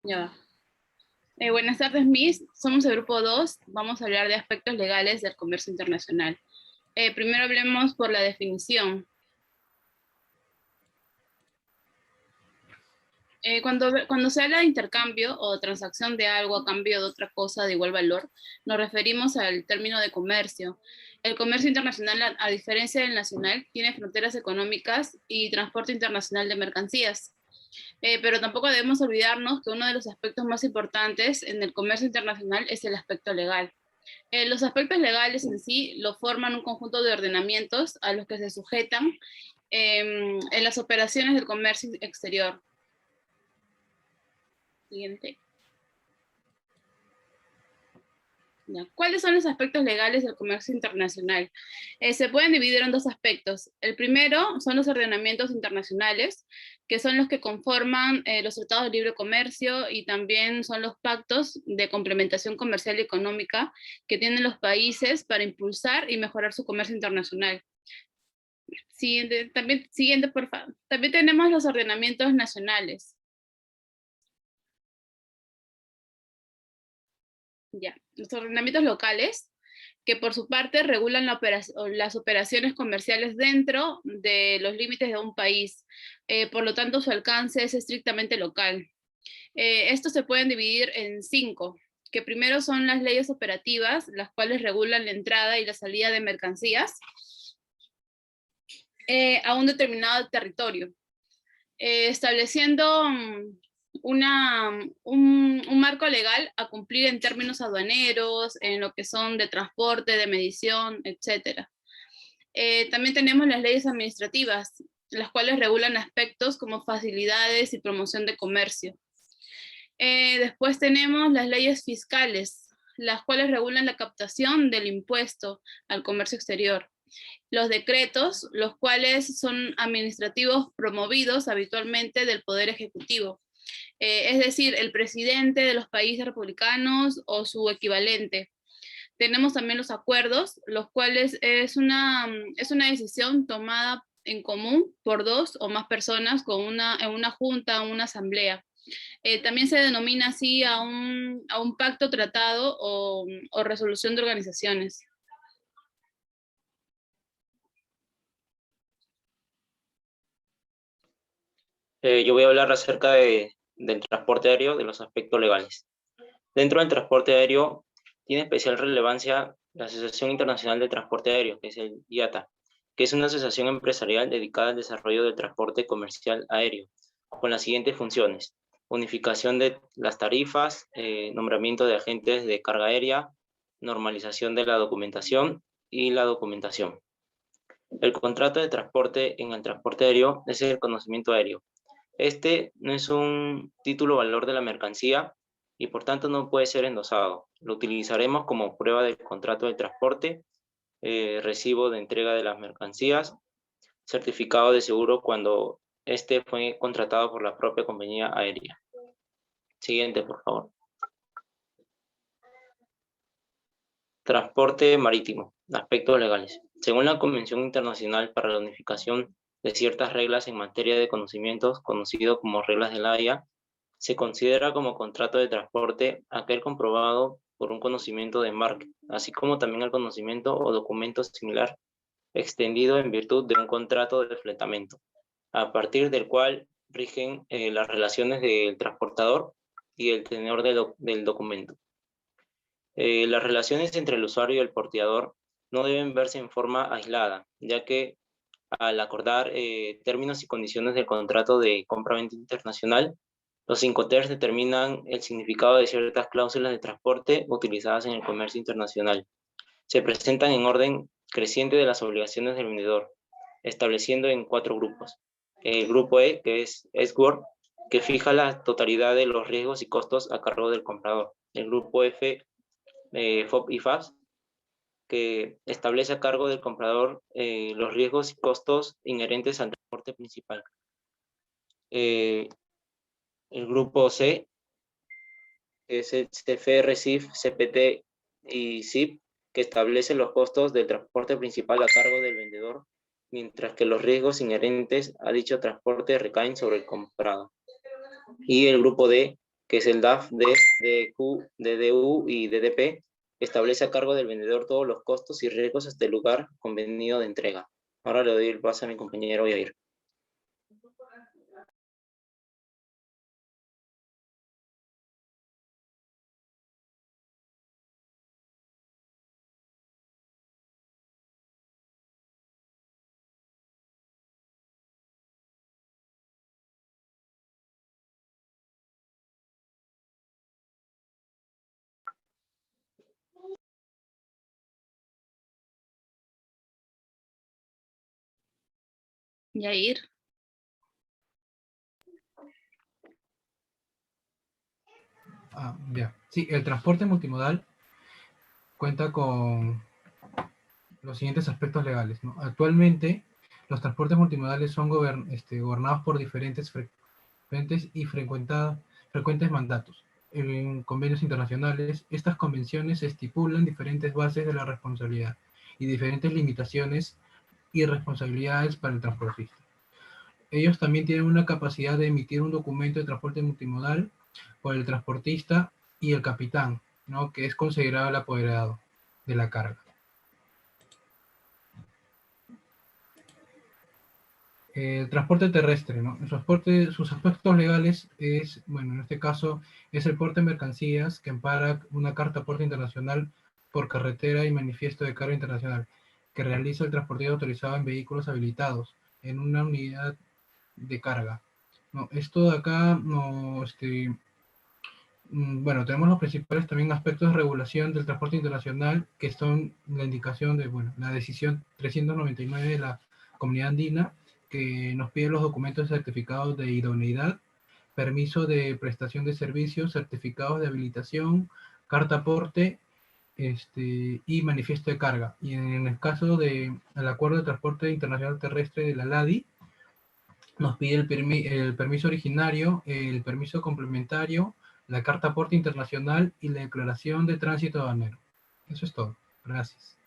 Ya va. Buenas tardes, Miss. Somos el grupo 2. Vamos a hablar de aspectos legales del comercio internacional. Primero hablemos por la definición. Cuando se habla de intercambio o transacción de algo a cambio de otra cosa de igual valor, nos referimos al término de comercio. El comercio internacional, a diferencia del nacional, tiene fronteras económicas y transporte internacional de mercancías. Pero tampoco debemos olvidarnos que uno de los aspectos más importantes en el comercio internacional es el aspecto legal. Los aspectos legales en sí lo forman un conjunto de ordenamientos a los que se sujetan en las operaciones del comercio exterior. Siguiente. Ya. ¿Cuáles son los aspectos legales del comercio internacional? Se pueden dividir en dos aspectos. El primero son los ordenamientos internacionales, que son los que conforman los tratados de libre comercio y también son los pactos de complementación comercial y económica que tienen los países para impulsar y mejorar su comercio internacional. Siguiente, por favor. También tenemos los ordenamientos nacionales. Ya. Los ordenamientos locales, que por su parte regulan las operaciones comerciales dentro de los límites de un país. Por lo tanto, su alcance es estrictamente local. Estos se pueden dividir en 5, que primero son las leyes operativas, las cuales regulan la entrada y la salida de mercancías a un determinado territorio, estableciendo un marco legal a cumplir en términos aduaneros, en lo que son de transporte, de medición, etc. También tenemos las leyes administrativas, las cuales regulan aspectos como facilidades y promoción de comercio. Después tenemos las leyes fiscales, las cuales regulan la captación del impuesto al comercio exterior. Los decretos, los cuales son administrativos promovidos habitualmente del Poder Ejecutivo, es decir, el presidente de los países republicanos o su equivalente. Tenemos también los acuerdos, los cuales es una decisión tomada en común por dos o más personas en una junta o una asamblea. También se denomina así a un pacto, tratado o resolución de organizaciones. Yo voy a hablar acerca del transporte aéreo, de los aspectos legales. Dentro del transporte aéreo tiene especial relevancia la Asociación Internacional de Transporte Aéreo, que es el IATA, que es una asociación empresarial dedicada al desarrollo del transporte comercial aéreo, con las siguientes funciones: unificación de las tarifas, nombramiento de agentes de carga aérea, normalización de la documentación y la documentación. El contrato de transporte en el transporte aéreo es el conocimiento aéreo. Este no es un título valor de la mercancía y por tanto no puede ser endosado. Lo utilizaremos como prueba del contrato de transporte, recibo de entrega de las mercancías, certificado de seguro cuando este fue contratado por la propia compañía aérea. Siguiente, por favor. Transporte marítimo. Aspectos legales. Según la Convención Internacional para la Unificación de ciertas reglas en materia de conocimientos, conocido como reglas de la Haya, se considera como contrato de transporte aquel comprobado por un conocimiento de embarque, así como también el conocimiento o documento similar extendido en virtud de un contrato de fletamento, a partir del cual rigen las relaciones del transportador y el tenedor del documento. Las relaciones entre el usuario y el porteador no deben verse en forma aislada, ya que al acordar términos y condiciones del contrato de compra-venta internacional, los Incoterms determinan el significado de ciertas cláusulas de transporte utilizadas en el comercio internacional. Se presentan en orden creciente de las obligaciones del vendedor, estableciendo en 4 grupos. El grupo E, que es Esword, que fija la totalidad de los riesgos y costos a cargo del comprador. El grupo F, FOB y FABS, que establece a cargo del comprador los riesgos y costos inherentes al transporte principal. El grupo C es el CFR, CIF, CPT y CIP, que establece los costos del transporte principal a cargo del vendedor, mientras que los riesgos inherentes a dicho transporte recaen sobre el comprado. Y el grupo D que es el DAF, DEF, DQ, DDU y DDP, establece a cargo del vendedor todos los costos y riesgos hasta el lugar convenido de entrega. Ahora le doy el paso a mi compañero Yair. Yair. Ya. Sí, el transporte multimodal cuenta con los siguientes aspectos legales, ¿no? Actualmente, los transportes multimodales son gobernados por diferentes y frecuentes mandatos. En convenios internacionales, estas convenciones estipulan diferentes bases de la responsabilidad y diferentes limitaciones y responsabilidades para el transportista. Ellos también tienen una capacidad de emitir un documento de transporte multimodal por el transportista y el capitán, ¿no? Que es considerado el apoderado de la carga. El transporte terrestre, ¿no? Sus aspectos legales es, bueno, en este caso, es el porte de mercancías que ampara una carta porte internacional por carretera y manifiesto de carga internacional, que realiza el transportista autorizado en vehículos habilitados en una unidad de carga. No, esto de acá, no, bueno, tenemos los principales también aspectos de regulación del transporte internacional, que son la indicación de, bueno, la decisión 399 de la Comunidad Andina, que nos pide los documentos certificados de idoneidad, permiso de prestación de servicios, certificados de habilitación, carta aporte, y manifiesto de carga. Y en el caso del Acuerdo de Transporte Internacional Terrestre de la LADI, nos pide el permiso originario, el permiso complementario, la carta aporte internacional y la declaración de tránsito aduanero. Eso es todo. Gracias.